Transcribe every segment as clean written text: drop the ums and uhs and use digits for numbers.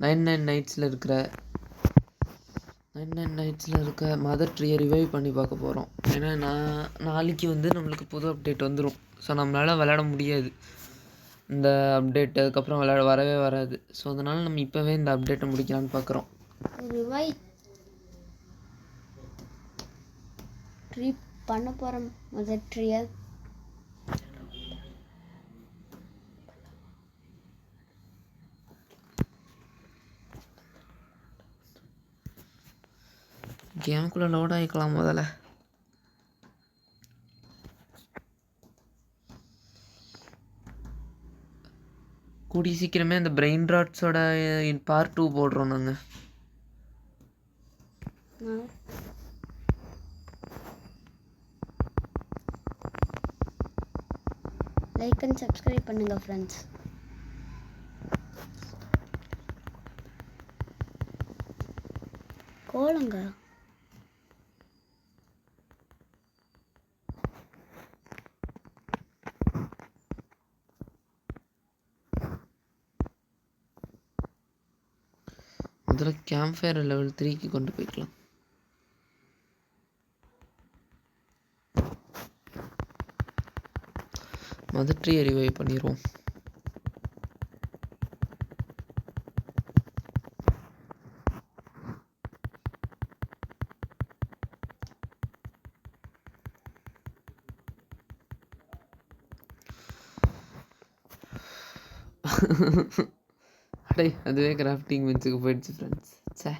99 நைட்ஸில் இருக்க மதர் ட்ரீயை ரிவைவ் பண்ணி பார்க்க போகிறோம். ஏன்னா நாளைக்கு வந்து நம்மளுக்கு புது அப்டேட் வந்துடும். ஸோ நம்மளால் விளையாட முடியாது இந்த அப்டேட், அதுக்கப்புறம் வரவே வராது. ஸோ அதனால் நம்ம இப்போவே இந்த அப்டேட்டை முடிக்கலான்னு பார்க்குறோம். ரிவைவ் ட்ரீ பண்ண போகிறோம். மதர் ட்ரீயை கேமுக்குள்ளே லோட் ஆகிக்கலாம். முதல்ல கூடி சீக்கிரமே அந்த பிரெயின் ராட்ஸோட பார்ட் 2 போடுறோம் நாங்கள். லைக் அண்ட் சப்ஸ்கிரைப் பண்ணுங்கள் ஃப்ரெண்ட்ஸ். கோலங்க முதல்ல கேம்ப் ஃபயர் லெவல் 3க்கு கொண்டு போய்க்கலாம். மதர் ட்ரீயை ரிவைவ் பண்ணிடுவோம். அடே அதுவே கிராஃப்டிங் பெஞ்சுக்கு போயிடுச்சு ஃப்ரெண்ட்ஸ். சே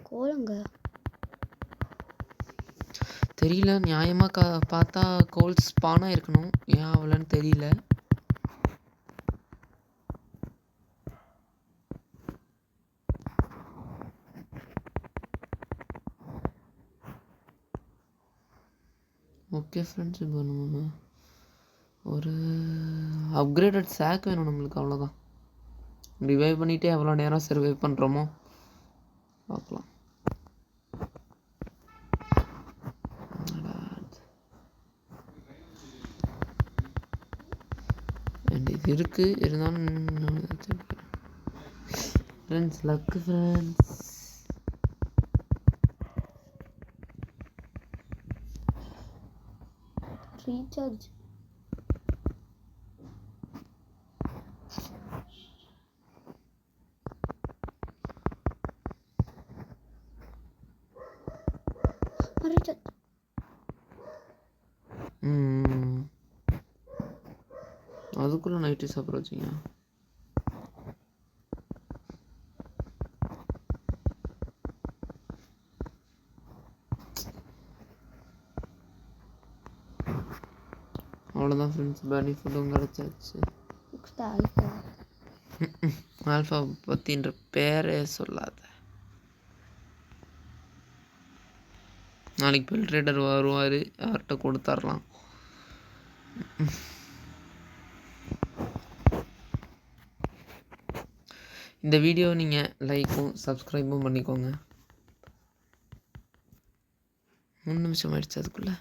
கோலங்க தெரியல. நியாயமாக பார்த்தா கோல் ஸ்பானாக இருக்கணும். ஏன் அவ்வளோன்னு தெரியல. ஓகே ஃப்ரெண்ட்ஸ், இப்போ நம்ம ஒரு அப்கிரேடட் சேக் வேணும் நம்மளுக்கு. அவ்வளோதான். ரிவைவ் பண்ணிகிட்டே எவ்வளோ நேரம் சர்வைவ் பண்ணுறோமோ பார்க்கலாம். அண்ட் இது இருக்குது இருந்தாலும் ஃப்ரெண்ட்ஸ் லக்கு ஃப்ரெண்ட்ஸ். ரீசார்ஜ் அதுக்குள்ளே நைட்டு சாப்பிட வச்சிங்க. அவ்வளோதான் ஃப்ரெண்ட்ஸ், பேனி ஃபுட்டும் கிடச்சாச்சு. ஆல்ஃபா பற்றின்ற பேரே சொல்லாத. நாளைக்கு பில் ட்ரேடர் வருவார், அவர்கிட்ட கொடுத்துர்லாம். இந்த வீடியோ நீங்கள் லைக்கும் சப்ஸ்கிரைபும் பண்ணிக்கோங்க. 3 நிமிஷம் ஆயிடுச்சு அதுக்குள்ளே.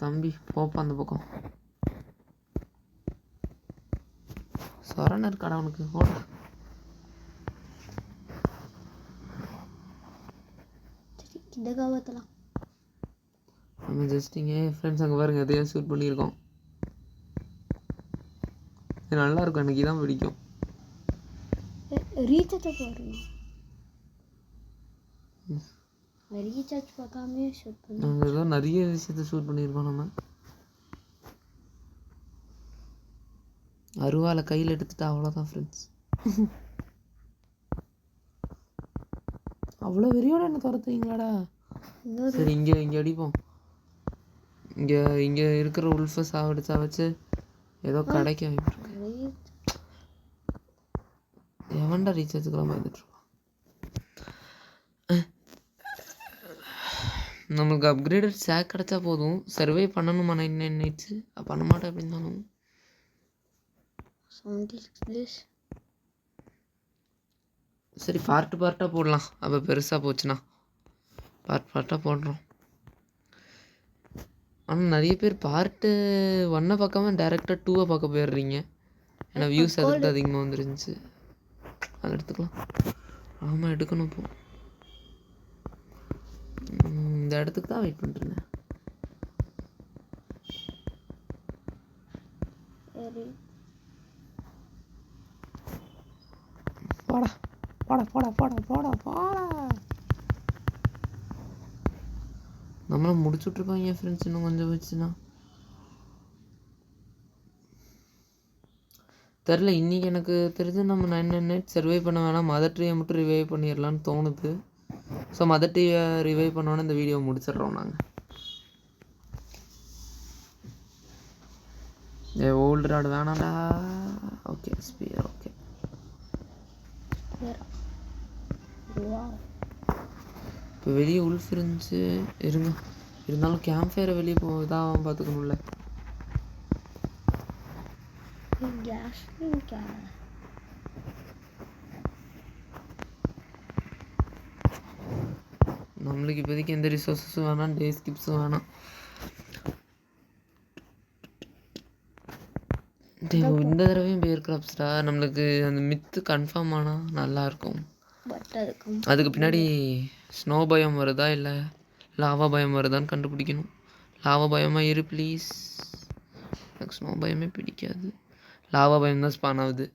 தம்பி போப்பா அந்த பக்கம். சொரண இருக்காடா அவனுக்கு. ஓட இந்த காவத்தலாம் நம்ம ஜஸ்ட் இங்கே ஃப்ரெண்ட்ஸ் அங்கே பாருங்க, எதையும் ஷூட் பண்ணியிருக்கோம். இது நல்லா இருக்கும், எனக்கு இதான் பிடிக்கும். ரீசார்ஜ் போடுறோம். ரீசார்ஜ் பார்க்காமே ஷூட் பண்ணி நாங்கள் ஏதோ நிறைய விஷயத்த ஷூட் பண்ணியிருக்கோம். நம்ம அருவாலை கையில் எடுத்துட்டா அவ்வளோதான் ஃப்ரெண்ட்ஸ். அவ்வளோ வெறியோட என்ன துரத்துறீங்களாடா? சரி இங்கே அடிப்போம். இங்கே இருக்கிற உல்ஃபை சாவடிச்சா வச்சு ஏதோ கடைக்கு வாங்கிட்டுருக்கேன். எவன்டா ரீசார்ஜுக்கெல்லாம் வந்துட்டுருக்கான்? நம்மளுக்கு அப்கிரேடட் சேக் கிடச்சா போதும். சர்வே பண்ணணுமா 99 நைட்ஸு? பண்ண மாட்டேன் எப்படி இருந்தாலும். 76 days. சரி பார்ட்டாக போடலாம். அப்போ பெருசாக போச்சுன்னா பார்ட்டாக போடுறோம். ஆனால் நிறைய பேர் பார்ட்டு 1 பார்க்காம டேரெக்டாக 2 பார்க்க போயிடுறீங்க. ஏன்னா வியூஸ் அதுக்கு தான் அதிகமாக வந்துருந்துச்சு. அதை எடுத்துக்கலாம். ஆமாம் எடுக்கணும். இப்போ இந்த இடத்துக்கு தான் வெயிட் பண்ணிட்டுருந்தேன். சரி போடா போடா போடா போடா போடா போடா. நம்மள முடிச்சுட்ருப்பாங்க ஃப்ரெண்ட்ஸ் இன்னும் கொஞ்சம் வச்சுன்னா. தெரில, இன்றைக்கி எனக்கு தெரிஞ்சு நம்ம 99 நைட் சர்வே பண்ண வேணாம், மதர் ட்ரீயை மட்டும் ரிவைவ் பண்ணிடலான்னு தோணுது. ஸோ மதர் ட்ரீயை ரிவைவ் பண்ணோன்னே இந்த வீடியோ முடிச்சிடுறோம் நாங்கள். ஓல்டு ராடு வேணாம்டா. Okay spear. ஓகே இப்போ வெளியே உல்ஃப் இருந்துச்சு இருங்க. இருந்தாலும் கேம்ப் ஃபயரை வெளியே தான் பார்த்துக்கணும்ல. நம்மளுக்கு இப்போதைக்கு எந்த ரிசோர்ஸஸும் வேணாம், டே ஸ்கிப்ஸும் வேணாம். இந்த தடவையும் பேர் கிராப்ஸ்டா நம்மளுக்கு அந்த மித்து கன்ஃபார்ம் ஆனால் நல்லாயிருக்கும். அதுக்கு பின்னாடி ஸ்னோ பயம் வருதா இல்லை லாவா பயம் வருதான்னு கண்டுபிடிக்கணும். லாவா பயமாக இரு ப்ளீஸ். எனக்கு ஸ்னோ பயமே பிடிக்காது. லாவா பயம் தான் ஸ்பான் ஆகுது.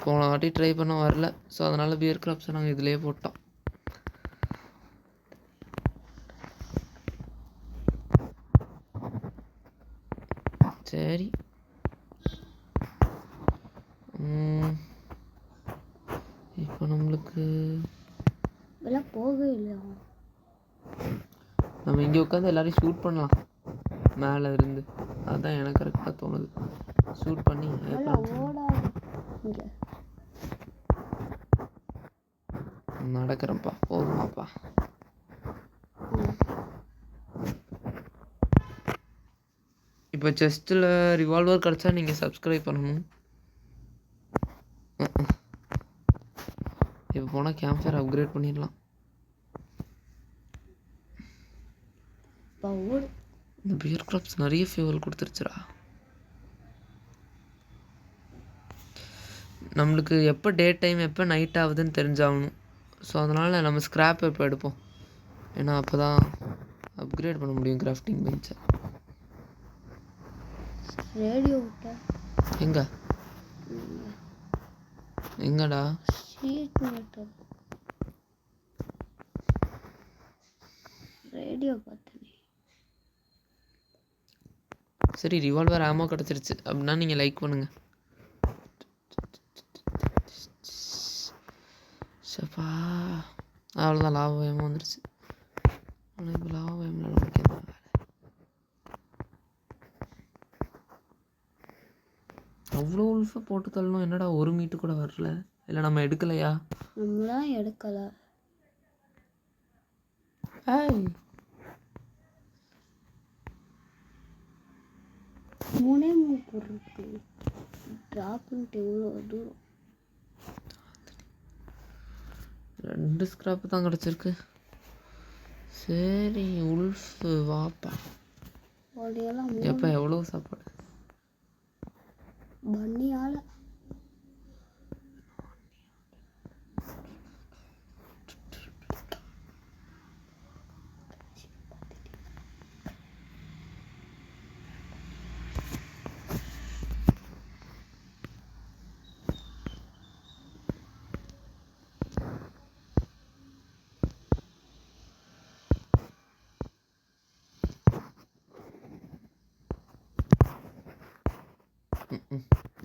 போன வாட்டி ட்ரை பண்ண வரல. ஸோ அதனால் பியர் கிராப்ஸை நாங்கள் இதிலே போட்டோம். சரி இப்போ நம்மளுக்கு நம்ம இங்கே உட்காந்து எல்லாரையும் ஷூட் பண்ணலாம் மேலே இருந்து. அதுதான் எனக்கு கரெக்டாக தோணுது. ஷூட் பண்ணி நடக்கிறேன்ப்பா. போதுமாப்பா. இப்போ செஸ்ட்டில் ரிவால்வர் கிடச்சா நீங்கள் சப்ஸ்கிரைப் பண்ணணும். இப்போ போனால் கேம்ப் ஃபயர் அப்கிரேட் பண்ணிடலாம். இந்த பியர் கிராப்ஸ் நிறைய ஃபியூவல் கொடுத்துருச்சுடா. நம்மளுக்கு எப்போ டே டைம் எப்போ நைட் ஆகுதுன்னு தெரிஞ்சாகணும். ஸோ அதனால் நம்ம ஸ்க்ராப் இப்போ எடுப்போம். ஏன்னா அப்போ தான் அப்கிரேட் பண்ண முடியும் கிராஃப்டிங் பெஞ்சை. எங்கடா சரி ரிவால்வர் ஆமோ கிடச்சிருச்சு அப்படின்னா நீங்கள் லைக் பண்ணுங்கள். சப்பா அவ்வளோதான். லாப பயமாக வந்துருச்சு. ஆனால் இப்போ லாப பயமில் நம்மளுக்கு என்ன வேலை? அவ்வளோ உல்ஃபை போட்டு தள்ளணும். என்னடா ஒரு மீட்டு கூட வரல? இல்லை நம்ம எடுக்கலையா? நம்மளாம் எடுக்கல. மூணே பொருட்கு ட்ராப்ன்ட்டு எவ்வளோ தூரம்? 2 ஸ்க்ராப்பு தான் கிடச்சிருக்கு. சரி உல்ஃப் வாப்பா. எப்போ எவ்வளோ சாப்பாடு? பன்னியால்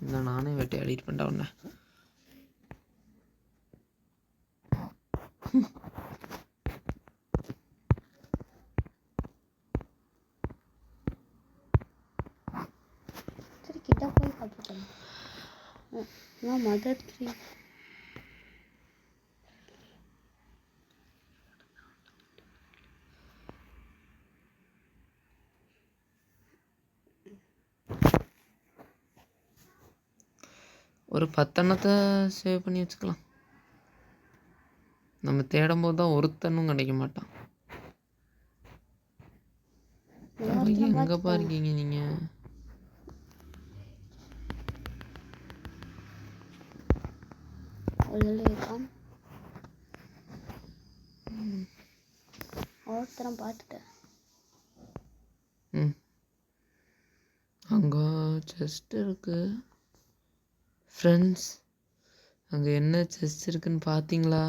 இல்லை நானே வேட்டையாடிட்டு பண்ணிட்டேன் உன்னை. சரி கிட்ட போய் பார்த்துட்டேன். மதர் ட்ரீ ஒரு 10 சேவ் பண்ணி வச்சுக்கலாம். நம்ம தேடும்போது தான் ஒருத்தனும் கிடைக்க மாட்டான். எங்கப்பா இருக்கீங்க நீங்க? ஒருத்தரம் பார்த்துட்டேன். அங்கே செஸ்ட் இருக்கு ஃப்ரெண்ட்ஸ். அங்கே என்ன செஸ்ட் இருக்குன்னு பார்த்தீங்களா?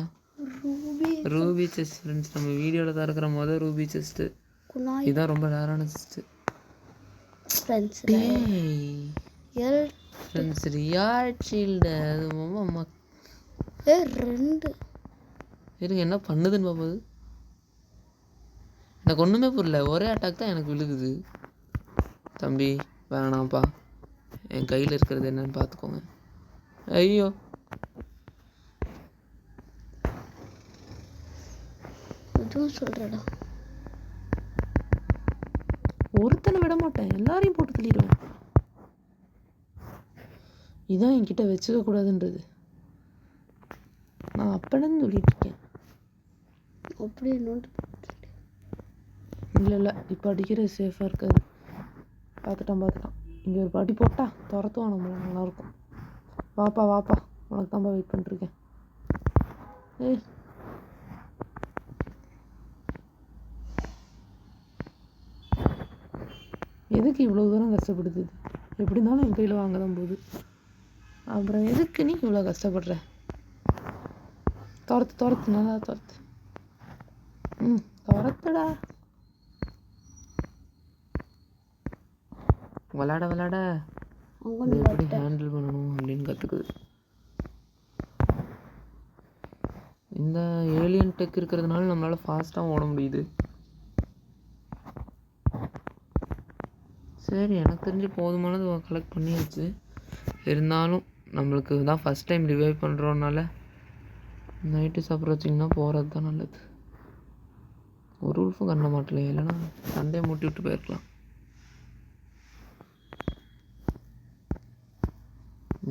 Ruby chest friends. நம்ம வீடியோவில் தான் இருக்கிற ரூபி செஸ்ட்டு. இதுதான் ரொம்ப ரேரான செஸ்ட்டு ஃப்ரெண்ட்ஸ். ஃப்ரெண்ட்ஸ் ரியால் ஷீல்டு. அது அம்மா 2 இருங்க, என்ன பண்ணுதுன்னு பார்ப்போது. எனக்கு ஒன்றுமே புரியல. ஒரே அட்டாக் தான் எனக்கு விழுகுது. தம்பி வேணாம்ப்பா, என் கையில் இருக்கிறது என்னன்னு பார்த்துக்கோங்க. ஐயோ, எதுவும் சொல்கிறடா. ஒருத்தனை விட மாட்டேன், எல்லாரையும் போட்டு தள்ளிடுவேன். இதான் என்கிட்ட வச்சுக்க கூடாதுன்றது நான் அப்படன்னு சொல்லிட்டு இருக்கேன். அப்படி இல்லை இப்போ அடிக்கிறது சேஃபாக இருக்காது. பார்த்துட்டான். இங்கே ஒரு பாட்டி போட்டா துரத்துவான் நம்மள. நல்லாயிருக்கும். வாப்பா உனக்கு தான்ப்பா வெயிட் பண்ணிட்டுருக்கேன். ஏய், எதுக்கு இவ்வளோ தூரம் கஷ்டப்படுது? எப்படி இருந்தாலும் என் கையில் வாங்க தான் போகுது. அப்புறம் எதுக்கு நீ இவ்வளோ கஷ்டப்படுற? துரத்து நல்லா துரத்து. துரத்துடா. விளாட எப்படி ஹேண்டில் பண்ணணும் அப்படின்னு கற்றுக்குது. இந்த ஏலியன் டெக் இருக்கிறதுனால நம்மளால் ஃபாஸ்ட்டாக ஓட முடியுது. சரி, எனக்கு தெரிஞ்சு போதுமானது கலெக்ட் பண்ணியாச்சு. இருந்தாலும் நம்மளுக்கு தான் ஃபஸ்ட் டைம் ரிவைவ் பண்ணுறோன்னால நைட்டு சாப்பிட்றச்சிங்கன்னா போகிறது தான் நல்லது. ஒரு உல்ஃபும் கண்ண மாட்டலையே, இல்லைன்னா சண்டே மூட்டி விட்டு போயிருக்கலாம்.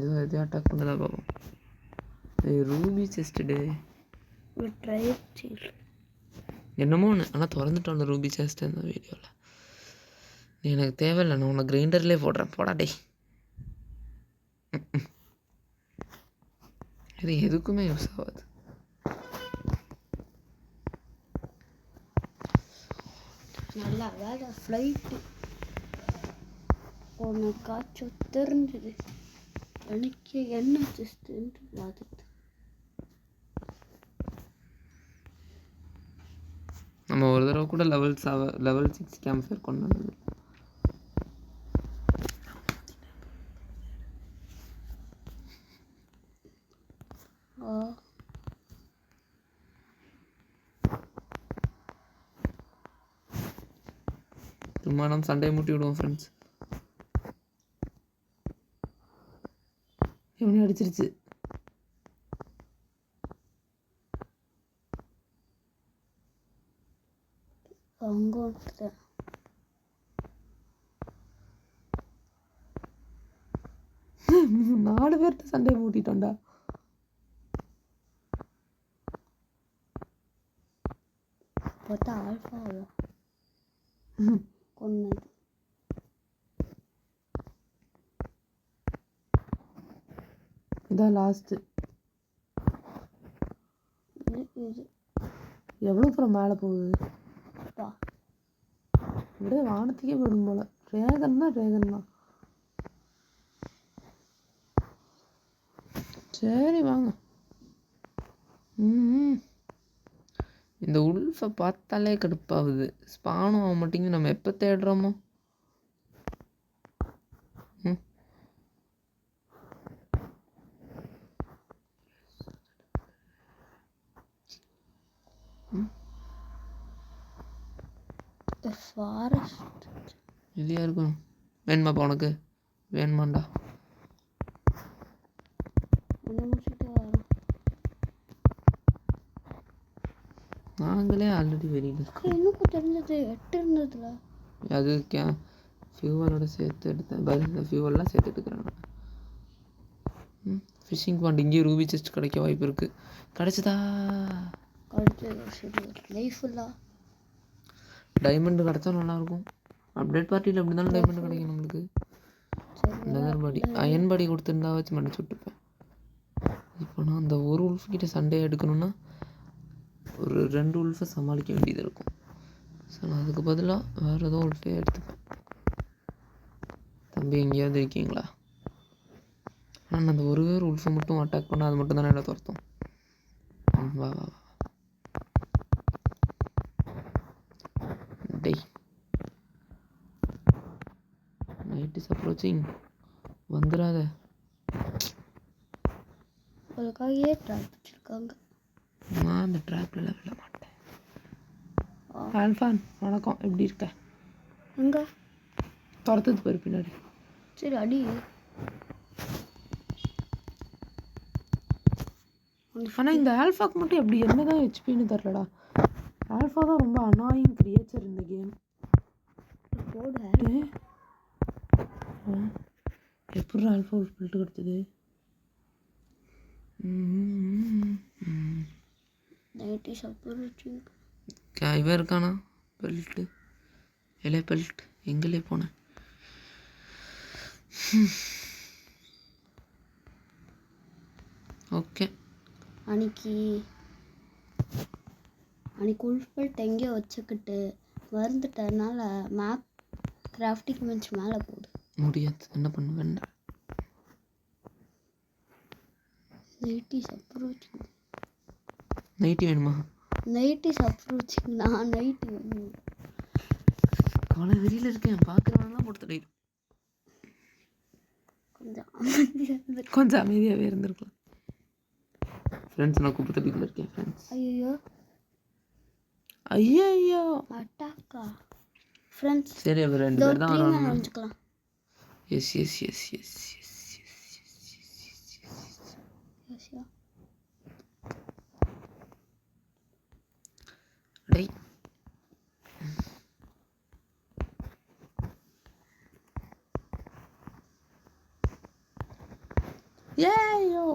எதோ அட்டாக் பண்ணதான் பார்ப்போம். ரூபி செஸ்ட்டு என்னமோ ஒன்று. ஆனால் திறந்துட்டோம் அந்த ரூபி செஸ்ட்டு இந்த வீடியோவில். எனக்கு தேவையில்லை, நான் உன்னை கிரைண்டர்லேயே போடுறேன். போடா டே. இது எதுக்குமே யூஸ் ஆகாது. நல்லா வேலை ஃப்ளைட்டு உனக்காச்சும் தெரிஞ்சது. எனக்கு என்ன செஸ்ட்டுன்ட்டு பார்த்துட்டு நம்ம ஒரு தடவை கூட லெவல் 6 கேம்ப் ஃபயர் கொண்டு வந்தது. சும்மா நம்ம சண்டையை மூட்டி விடுவோம் ஃப்ரெண்ட்ஸ். இவனே அடிச்சிருச்சு. அங்கே 4 பேர்கிட்ட சண்டையை மூட்டிட்டோம்டா. பார்த்தா ஆல்ஃபாவா கொன்னது. இதான் லாஸ்ட்டு. எவ்வளோ தூரம் மேலே போகுது? அப்படியே வானத்துக்கே போயிடும் போல. ட்ராகன் தான். சரி வாங்க. இந்த உல்ஃபை பார்த்தாலே கடுப்பாகுது. ஸ்பானும் ஆக மாட்டேங்குது. நம்ம எப்போ தேடுறோமோ. இல்லையா இருக்கும். வேணுமாப்பா உனக்கு? வேணுமாண்டா? நாங்களே ஆல்ரெடி வெளியில் எனக்கு தெரிஞ்சது 8 இருந்ததுல. அது ஃபியூவலோட சேர்த்து எடுத்தேன். ஃபியூவல்லாம் சேர்த்து எடுக்கிறேன். ஃபிஷிங் பாண்ட் இங்கேயும் ரூபி செஸ்ட் கிடைக்க வாய்ப்பு இருக்குது. கிடச்சிதா? டைமண்டு கிடச்சா நல்லாயிருக்கும். அப்டேட் பார்ட்டியில் எப்படி இருந்தாலும் டைமண்டு கிடைக்கும் நம்மளுக்கு. லெதர் பாடி அயன் பாடி கொடுத்துருந்தா வச்சு மன்னிச்சு விட்டுப்பேன். இப்போ நான் அந்த ஒரு உல்ஃப் கிட்ட சண்டே எடுக்கணும்னா ஒரு 2 உல்ஃபை சமாளிக்க வேண்டியது இருக்கும். ஸோ நான் அதுக்கு பதிலாக வேறு ஏதோ உல்ஃபே எடுத்துப்பேன். தம்பி எங்கேயாவது இருக்கீங்களா? ஆனால் அந்த ஒரு உல்ஃபை மட்டும் அட்டாக் பண்ணால் அது மட்டும் தானே என்ன துரத்தும். வா வா வா டேய், நைட் இஸ் அப்ரோச்சிங். வந்துடாத. உங்களுக்காகவே ட்ராப் வச்சுருக்காங்க. நான் அந்த ட்ராப்ல விழ மாட்டேன். ஆல்ஃபான் வணக்கம், எப்படி இருக்க? எங்க துரத்துது பாரு பின்னாடி. சரி அடி. ஆனால் இந்த ஆல்ஃபாக்கு மட்டும் எப்படி என்னதான் ஹெச்பின்னு தெரிலடா. ஆல்ஃபா தான் ரொம்ப அனாயிங் கிரியேச்சர் இந்த கேம். போடு. எப்படி ஆல்ஃபா ஒரு பில்ட்டு கிடச்சிது? இவன் இருக்கானா பெல்ட்டு? இலே பெல்ட் எங்களே போனேன். ஓகே, அன்னைக்கு உல்ஃப் பெல்ட் எங்கேயோ வச்சுக்கிட்டு மறந்துட்டதுனால மேப் கிராஃப்டிங் பெஞ்ச் மேலே போடு. முடியாது, என்ன பண்ணுவேன். Nighty approaching. நைட்டி வேணுமா? Nighty approaching. நான் நைட்டி வேணும். காலை வெளியில் இருக்கேன், பார்க்குறவங்களாம் போட்டு தடையிடும். கொஞ்சம் அமைதியாகவே இருந்திருக்கலாம். ஃப்ரெண்ட்ஸ் நான் குப்பை தட்டிக்குள்ள இருக்கேன் ஃப்ரெண்ட்ஸ். ஐயோ ஐயோ அட்டாக்கா ஃப்ரெண்ட்ஸ். சரி, அவர் 2 பேர் தான் வராங்க. வச்சுக்கலாம். Yes yes yes yes yes டேய், ஏயோ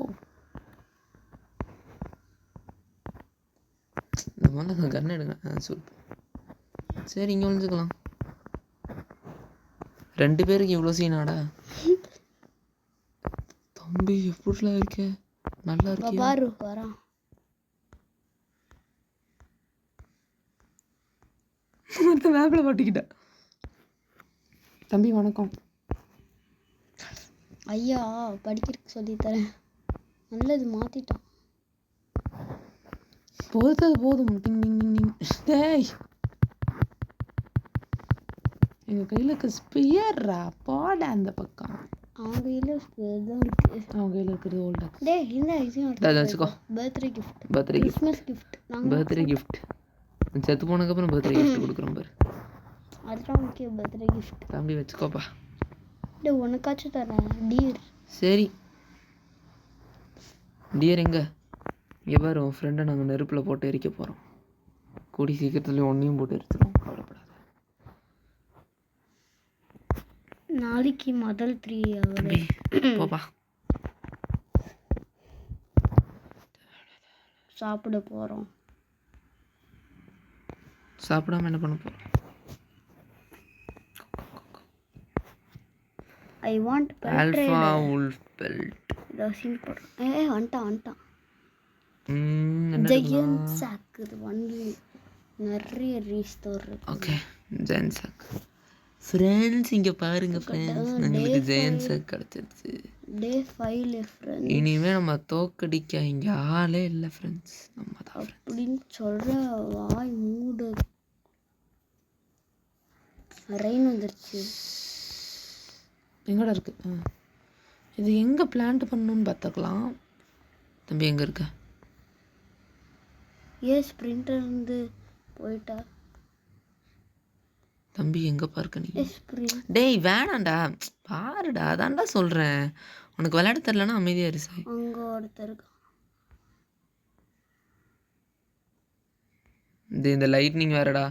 இந்த மாதிரி கன் எடுங்க. சூப்பர். சரி, இங்கே ஒழிஞ்சுக்கலாம். 2 பேருக்கு இவ்வளோ சீனாடா? தம்பி எப்படிலாம் இருக்க? நல்லா இருக்கியா? பாரு வரான். மற்ற மேப்பில் மாட்டிக்கிட்ட. தம்பி வணக்கம். ஐயா படிக்கிறதுக்கு சொல்லித்தரேன். நல்லது மாற்றிட்டான். போதும் போதும். டிங் டிங் டிங் டிங். டேய், எங்கள் கையில் இருக்க ஸ்பியர்ரா, போட அந்த பக்கம். அவங்க கையில் ஸ்பியர் தான் இருக்கு. அவங்க கையில் இருக்கிறது ஓல்டா. டேய் இந்த இது வச்சுக்கோ. Birthday gift. Birthday gift. Christmas gift. Birthday gift. செத்து போனதுக்கப்புறம் பர்த்டே கிஃப்ட் கொடுக்குறோம் பாரு. அதுதான் முக்கிய பர்த்டே கிஃப்ட். தம்பி வச்சுக்கோப்பா. டேய் உனக்காச்சும் தரேன் டியர். சரி டியர் எங்க? இங்கே பாரு, உன் ஃப்ரெண்டை நாங்கள் நெருப்பில் போட்டு எரிக்க போகிறோம். கூடி சீக்கிரத்துலேயும் ஒன்றையும் போட்டு எரிச்சிடும், கவலைப்படாத. நாளைக்கு முதல் 3 hours போப்பா. சாப்பிட போகிறோம். சாப்பிடாம என்ன பண்ண போகிறோம்? I want alpha wolf belt. ரசின் போடுறோம். வந்துட்டான். என்ன ஜெயன் சாக். இது ஒன்லி நிறைய ரீஸ்டோர் இருக்கு. ஓகே, ஜெயன் சாக். ஃப்ரெண்ட்ஸ் இங்கே பாருங்க ஃப்ரெண்ட்ஸ், நம்மளுக்கு ஜெயன் சாக் கிடச்சிருச்சு. Day 5 friends. இனிமேல் நம்ம தோக்கடிக்க இங்கே ஆளே இல்லை ஃப்ரெண்ட்ஸ், நம்ம தான் அப்படின்னு சொல்கிற வாய் மூடு. ரெயின் வந்துருச்சு. எங்கடா இருக்கு? இது எங்கே பிளான்ட் பண்ணணும்னு பார்த்துக்கலாம். தம்பி எங்கே இருக்க? ஸ்ப்ரிண்டர் இருந்து போயிட்டா. தம்பி எங்கே பார்க்க நீ? டேய் வேணாண்டா, பாருடா, அதான்டா சொல்கிறேன். உனக்கு விளையாட தெரிலனா அமைதியாக இரு சாய். அங்கே ஒருத்தருக்கு இந்த லைட்னிங் வேறடா.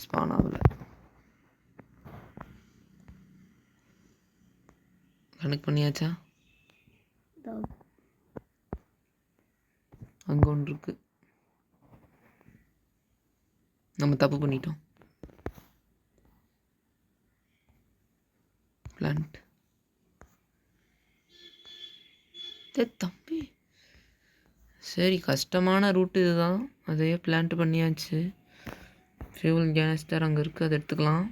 ஸ்பான் ஆகல. கனெக்ட் பண்ணியாச்சா? இதோ அங்கே ஒன்று இருக்குது. நம்ம தப்பு பண்ணிட்டோம். பிளான்ட் தம்பி. சரி, கஷ்டமான ரூட்டு இதுதான். அதையே பிளான்ட் பண்ணியாச்சு. ஃபியூல் கேனிஸ்டர் அங்கே இருக்குது, அதை எடுத்துக்கலாம்.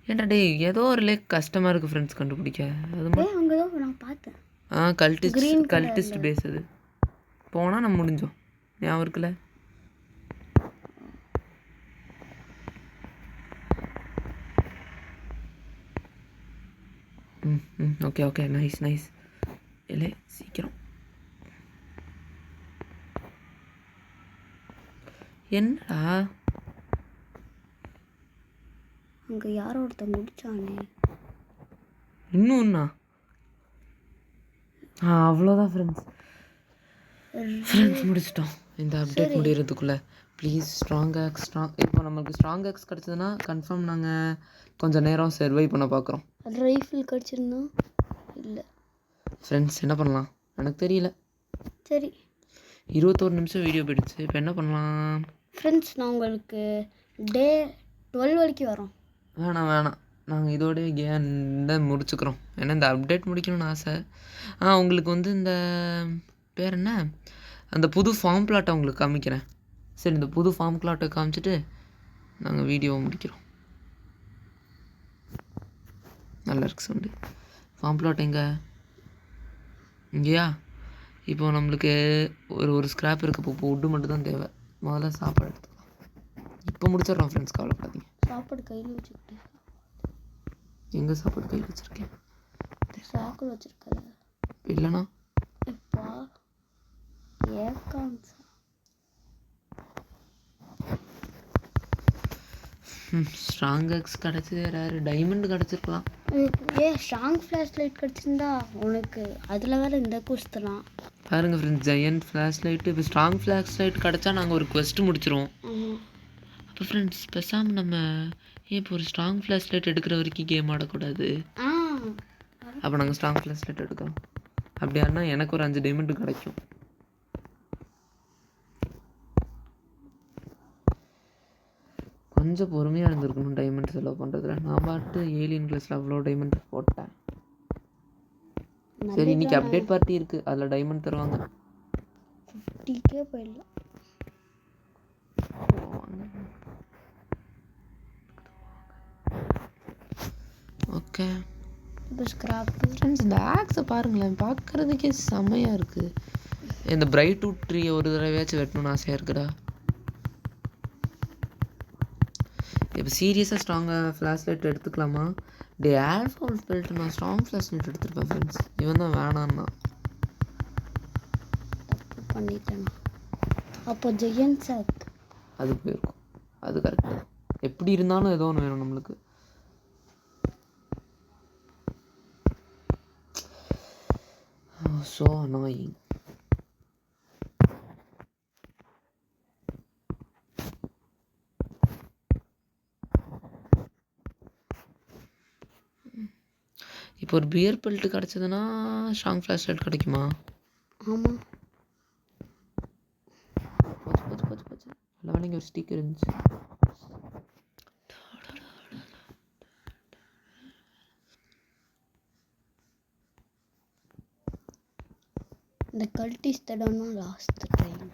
ஏன்டா டே, ஏதோ ஒரு லேக் கஷ்டமாக இருக்குது ஃப்ரெண்ட்ஸ் கண்டுபிடிக்க. அது அங்கே நான் பார்த்தேன். கல்டிஸ்ட் பேஸ் அது. போனால் நம்ம முடிஞ்சோம். ஞாபகம் இருக்குல்ல? Okay nice. இல்லை சீக்கிரம். என்னடா அங்கே யாரோ ஒருத்தன் முடிச்சானே. இன்னும் ஒன்றா? அவ்வளோதான் ஃப்ரெண்ட்ஸ் முடிச்சிட்டோம். இந்த அப்டேட் முடிகிறதுக்குள்ளே ப்ளீஸ் ஸ்ட்ராங் இப்போ நமக்கு ஸ்ட்ராங் ஆக்ஸ் கிடச்சதுன்னா கன்ஃபார்ம் நாங்கள் கொஞ்சம் நேரம் சர்வை பண்ண பார்க்குறோம். ரைஃபிள் கிடச்சிருந்தா இல்லை ஃப்ரெண்ட்ஸ், என்ன பண்ணலாம் எனக்கு தெரியல. சரி, 21 நிமிஷம் வீடியோ போயிடுச்சு. இப்போ என்ன பண்ணலாம் ஃப்ரெண்ட்ஸ்? நான் உங்களுக்கு டே 12 வரைக்கும் வரோம். வேணாம், நாங்கள் இதோடய கேம் முடிச்சுக்கிறோம். ஏன்னா இந்த அப்டேட் முடிக்கணும்னு ஆசை. உங்களுக்கு வந்து இந்த பேர் என்ன, அந்த புது ஃபார்ம் பிளாட்டை உங்களுக்கு காமிக்கிறேன். சரி, இந்த புது ஃபார்ம் பிளாட்டை காமிச்சிட்டு நாங்கள் வீடியோவை முடிக்கிறோம். நல்லா இருக்கு சவுண்டு. ஃபார்ம் பிளாட் எங்கே? இங்கேயா? இப்போது நம்மளுக்கு ஒரு ஸ்க்ராப் இருக்குது. இப்போ உட்டு மட்டும் தான் தேவை. முதல்ல சாப்பாடு எடுத்துக்கலாம். இப்போ முடிச்சிடுறோம் ஃப்ரெண்ட்ஸ், கவலைப்படாதீங்க. சாப்பாடு கையில் வச்சுக்கிட்டு. எங்கே சாப்பாடு கையில் வச்சுருக்கேன்? சாக்குல வச்சுருக்கல. இல்லைண்ணா இப்போ ஏக்கான் ஸ்ட்ராங் எக்ஸ் கிடச்சது. வேறு டைமண்ட் கிடச்சிருக்கலாம். ஸ்ட்ராங் ஃப்ளாஷ் லைட் கிடச்சிருந்தா உனக்கு அதில் வேறு இந்த குஸ்தலாம். பாருங்கள் ஃப்ரெண்ட்ஸ், ஜெயண்ட் ஃப்ளாஷ் லைட்டு. இப்போ ஸ்ட்ராங் ஃப்ளாஷ் லைட் கிடச்சா நாங்கள் ஒரு குவெஸ்ட்டு முடிச்சிருவோம். அப்போ ஃப்ரெண்ட்ஸ், பேசாமல் நம்ம இப்போ ஒரு ஸ்ட்ராங் ஃப்ளாஷ் லைட் எடுக்கிற வரைக்கும் கேம் ஆடக்கூடாது. அப்போ நாங்கள் ஸ்ட்ராங் ஃப்ளாஷ் லைட் எடுக்கிறோம். அப்படியானா எனக்கு ஒரு 5 டைமண்ட் கிடைக்கும். கொஞ்சம் பொறுமையாக இருந்திருக்கணும் டைமண்ட் செலவு பண்ணுறதுல. நான் பாட்டு ஏலியன் கிளாஸில் அவ்வளோ டைமண்ட் போட்டேன். சரி, இன்றைக்கி அப்டேட் பார்ட்டி இருக்குது, அதில் டைமண்ட் தருவாங்க. 50K போயிடலாம். ஓகே, இப்போ ஸ்க்ராப் ஃப்ரெண்ட்ஸ், இந்த ஆக்ஸை பாருங்களேன், பார்க்குறதுக்கே செம்மையாக இருக்குது. இந்த பிரைட் வுட் ட்ரீயை ஒரு தடவையாச்சும் வெட்டணும்னு ஆசையாக இருக்குடா. இப்போ சீரியஸாக ஸ்ட்ராங்காக ஃப்ளாஷ் லைட் எடுத்துக்கலாமா? டே ஆல்ஃபால் பெல்ட்டு நான் ஸ்ட்ராங் ஃப்ளாஷ் லைட் எடுத்துருப்பேன் ஃப்ரெண்ட்ஸ். இவன் தான் வேணான்னா தப்பு பண்ணிட்டேன். அப்போ ஜெயன்ட் சாக் அது போயிருக்கும். அது கரெக்டு தான். எப்படி இருந்தாலும் ஏதோ ஒன்று வேணும் நம்மளுக்கு. So annoying. இப்போ ஒரு பியர் பெல்ட் கிடச்சதுன்னா ஸ்ட்ராங் ஃப்ளாஷ் லைட் கிடைக்குமா? ஆமாம், போச்சு. நல்ல வேலைங்க ஒரு ஸ்டிக் இருந்துச்சு. இந்த கல்டிஸ் தடவை லாஸ்ட் டைம்.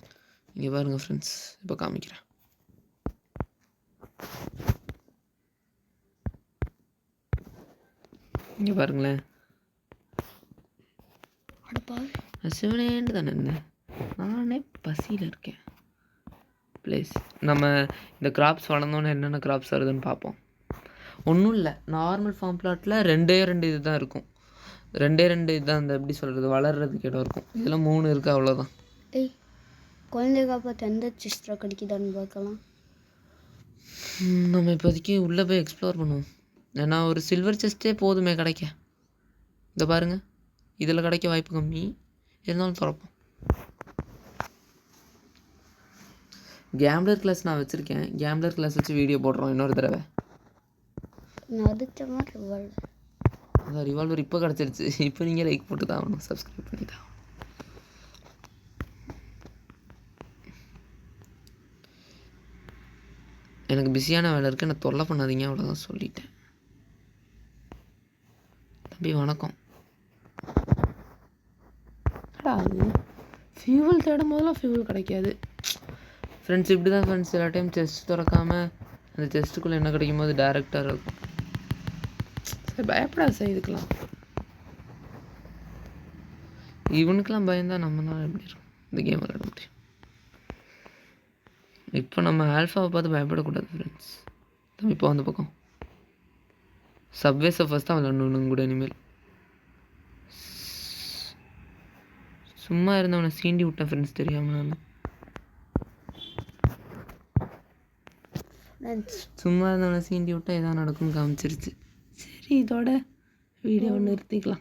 இங்கே பாருங்கள் ஃப்ரெண்ட்ஸ், இப்போ காமிக்கிறேன். இங்கே பாருங்களேன். சிவனேன்னு தானே இருந்தேன், நானே பசியில் இருக்கேன். ப்ளீஸ், நம்ம இந்த கிராப்ஸ் வளர்ந்தோன்னே என்னென்ன கிராப்ஸ் வருதுன்னு பார்ப்போம். ஒன்றும் இல்லை, நார்மல் ஃபார்ம் பிளாட்டில் 2 இது தான் இருக்கும். 2 இதுதான் அந்த எப்படி சொல்கிறது, வளர்கிறதுக்கு இடம் இருக்கும். இதில் 3 இருக்குது, அவ்வளோதான். குழந்தைங்க பார்த்து எந்த சிஸ்டரை கிடைக்குதான்னு பார்க்கலாம். நம்ம இப்போதைக்கு உள்ளே போய் எக்ஸ்ப்ளோர் பண்ணுவோம். ஏன்னா ஒரு சில்வர் செஸ்ட்டே போதுமே கிடைக்க. இதை பாருங்கள், இதில் கிடைக்க வாய்ப்பு கம்மி, இருந்தாலும் திறப்போம். கேம்ப்ளர் கிளாஸ் நான் வச்சுருக்கேன். கேம்ப்ளர் கிளாஸ் வச்சு வீடியோ போடுறோம் இன்னொரு தடவை. நடிச்ச மாதிரி ரிவால்வர். அதான் ரிவால்வர் இப்போ கிடச்சிருச்சு. இப்போ நீங்கள் லைக் போட்டு தான் ஆகணும், சப்ஸ்கிரைப் பண்ணி தான் ஆகணும். எனக்கு பிஸியான வேலை இருக்குது, என்னை தொல்லை பண்ணாதீங்க, அவ்வளோதான் சொல்லிட்டேன். தம்பி வணக்கம். அது ஃபியூவல் தேடும் போதெல்லாம் ஃபியூவல் கிடைக்காது ஃப்ரெண்ட்ஸ். இப்படி தான் ஃப்ரெண்ட்ஸ், சில டைம் செஸ்ட் திறக்காமல் அந்த செஸ்ட்டுக்குள்ளே என்ன கிடைக்கும் போது டேரெக்டாக இருக்கும். சரி பயப்படாது சார், இதுக்கெல்லாம் இவனுக்கெல்லாம் பயந்தால் நம்மளால் எப்படி இருக்கும் இந்த கேம் விளையாட முடியும். இப்போ நம்ம ஆல்ஃபாவை பார்த்து பயப்படக்கூடாது ஃப்ரெண்ட்ஸ். தம்பி இப்போ அந்த பக்கம் சப்வே சஃபர்ஸ் தான் விளையாடணும் கூட இனிமேல். சும்மா இருந்தவனை சீண்டி விட்டேன் ஃப்ரெண்ட்ஸ், தெரியாமல் நான் சும்மா இருந்தவனை சீண்டி விட்டா எதாவது நடக்கும்னு காமிச்சிருச்சு. சரி இதோட வீடியோ நிறுத்திக்கலாம்.